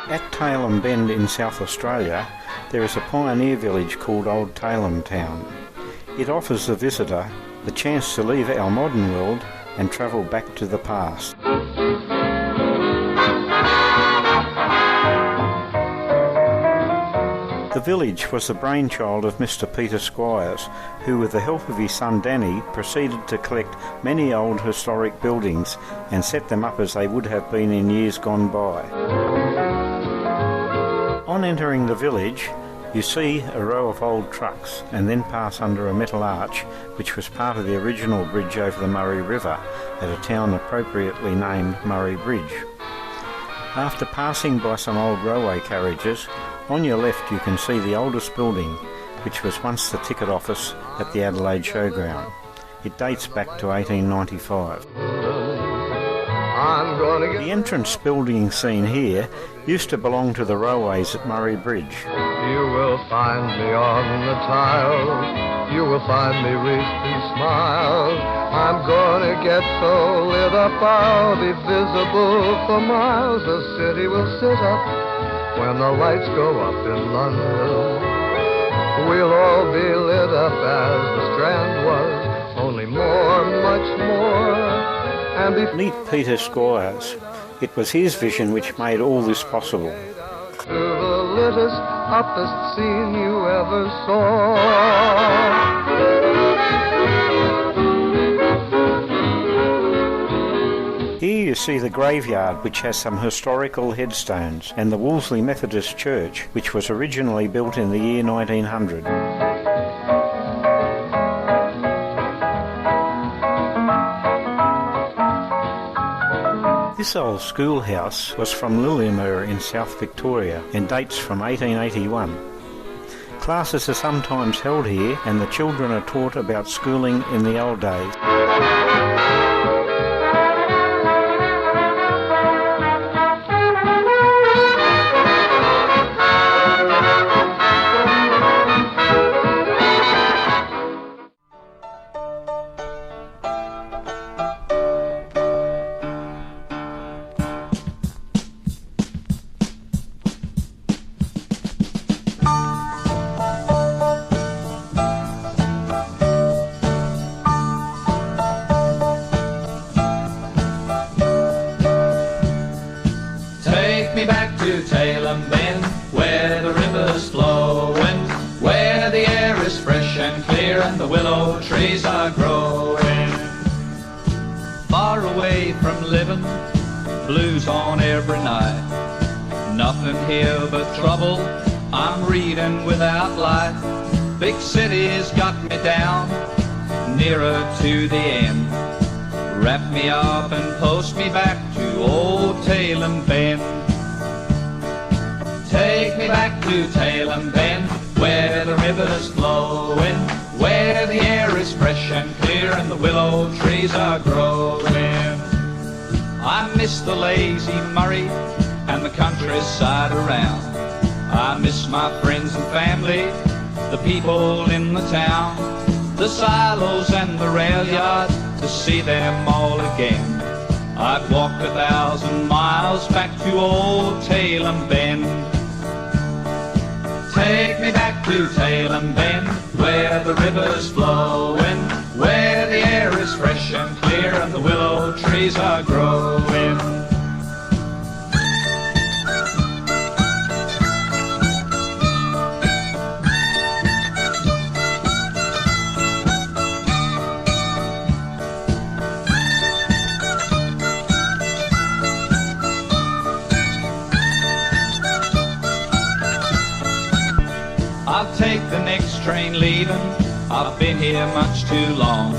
At Talem Bend in South Australia, there is a pioneer village called Old Tailem Town. It offers the visitor the chance to leave our modern world and travel back to the past. The village was the brainchild of Mr. Peter Squires, who with the help of his son Danny proceeded to collect many old historic buildings and set them up as they would have been in years gone by. On entering the village, you see a row of old trucks and then pass under a metal arch which was part of the original bridge over the Murray River at a town appropriately named Murray Bridge. After passing by some old railway carriages, on your left you can see the oldest building, which was once the ticket office at the Adelaide Showground. It dates back to 1895. The entrance building seen here used to belong to the railways at Murray Bridge. You will find me on the tile, you will find me wreathed in smiles. I'm gonna get so lit up I'll be visible for miles. The city will sit up when the lights go up in London. We'll all be lit up as the Strand was, only more, much more. Meet Peter Squires. It was his vision which made all this possible. To the littest, uppest scene you ever saw. Here you see the graveyard, which has some historical headstones, and the Wolseley Methodist Church, which was originally built in the year 1900. This old schoolhouse was from Lillimer in South Victoria and dates from 1881. Classes are sometimes held here and the children are taught about schooling in the old days. Take me back to Talem Bend, where the river's flowing, where the air is fresh and clear and the willow trees are growing. Far away from living, blues on every night. Nothing here but trouble, I'm reading without light. Big cities got me down, nearer to the end. Wrap me up and post me back to Old Tailem Bend. Take me back to Talem Bend, where the river's flowing, where the air is fresh and clear and the willow trees are growing. I miss the lazy Murray and the countryside around. I miss my friends and family, the people in the town, the silos and the rail yard, to see them all again. I'd walk 1,000 miles back to Old Tailem Bend. Take me back to Talem Bend, where the river's flowing, where the air is fresh and clear and the willow trees are growing. I'll take the next train leaving, I've been here much too long.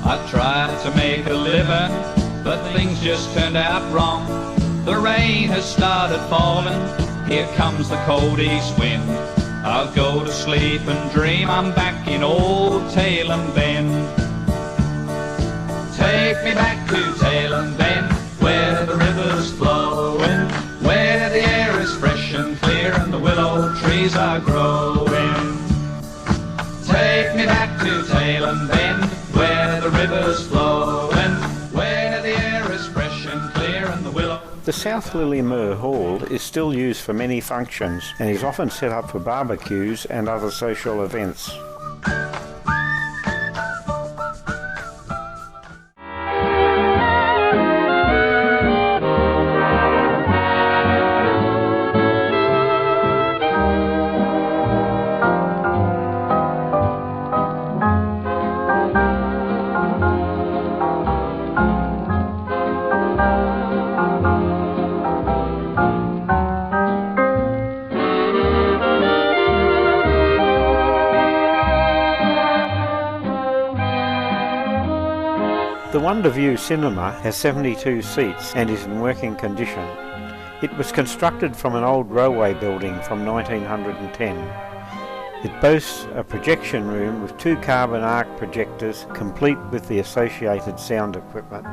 I tried to make a living, but things just turned out wrong. The rain has started falling, here comes the cold east wind. I'll go to sleep and dream I'm back in Old Tailem Bend. Take me back to Talem Bend, where the river's flowing, where the air is fresh and clear and the willow trees are growing. Take me back to Talem Bend, where the river's flowing, where the air is fresh and clear and the the willow. The South Lilymere Hall is still used for many functions and is often set up for barbecues and other social events. The Wonderview Cinema has 72 seats and is in working condition. It was constructed from an old railway building from 1910. It boasts a projection room with 2 carbon arc projectors, complete with the associated sound equipment.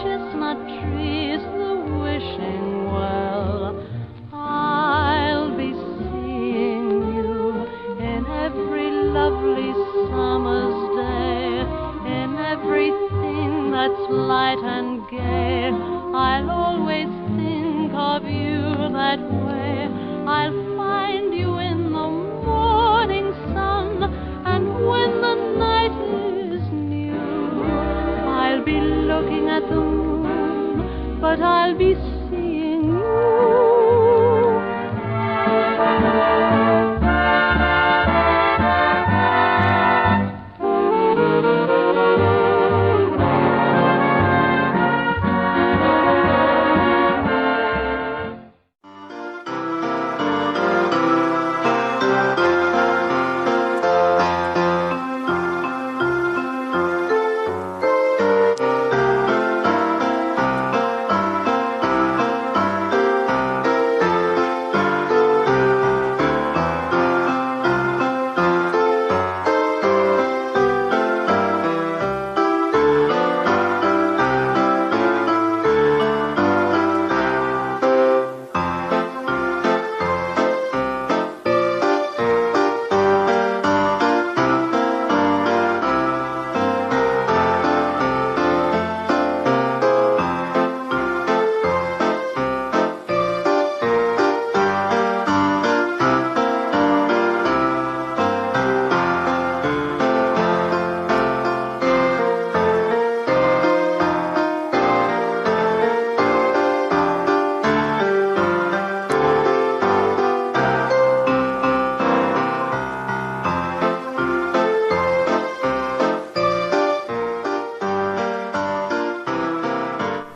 Chestnut trees, the wishing well. I'll be seeing you in every lovely summer's day, in everything that's light and gay. I'll always think of you that way. I'll find you in the morning sun, and when the night is new, I'll be looking at the moon, but I'll be seeing you.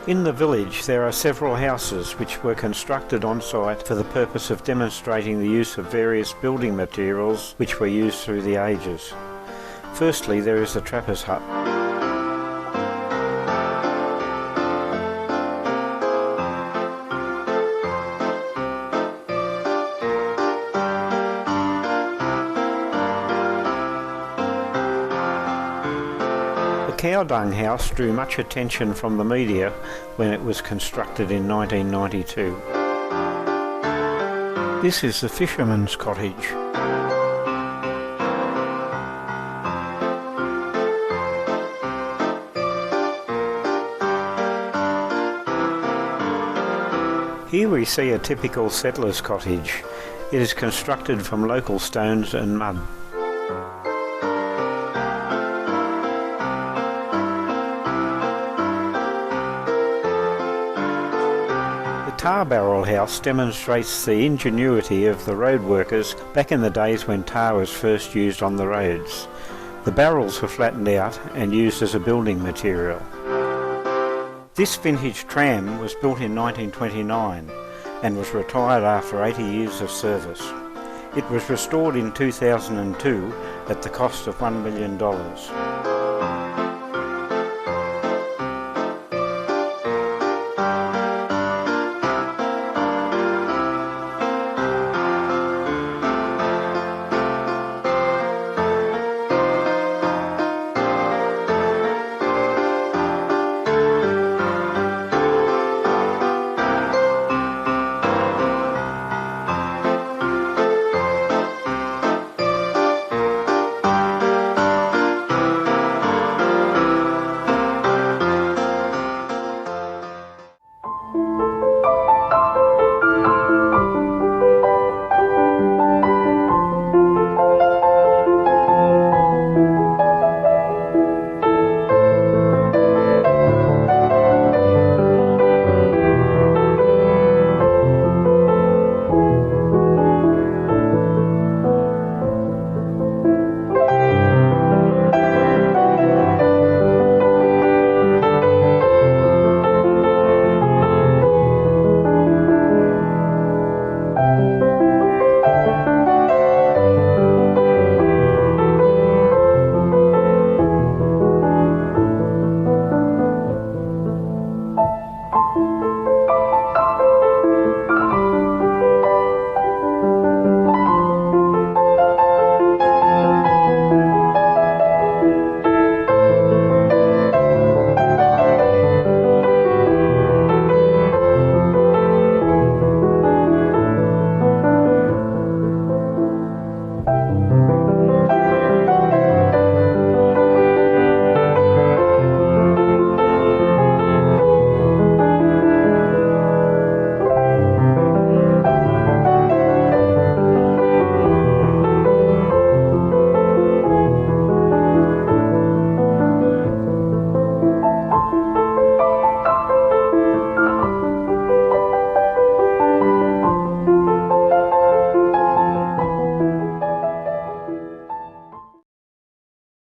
In the village there are several houses which were constructed on site for the purpose of demonstrating the use of various building materials which were used through the ages. Firstly, there is the trapper's hut. The cow dung house drew much attention from the media when it was constructed in 1992. This is the fisherman's cottage. Here we see a typical settler's cottage. It is constructed from local stones and mud. The tar barrel house demonstrates the ingenuity of the road workers back in the days when tar was first used on the roads. The barrels were flattened out and used as a building material. This vintage tram was built in 1929 and was retired after 80 years of service. It was restored in 2002 at the cost of $1 million.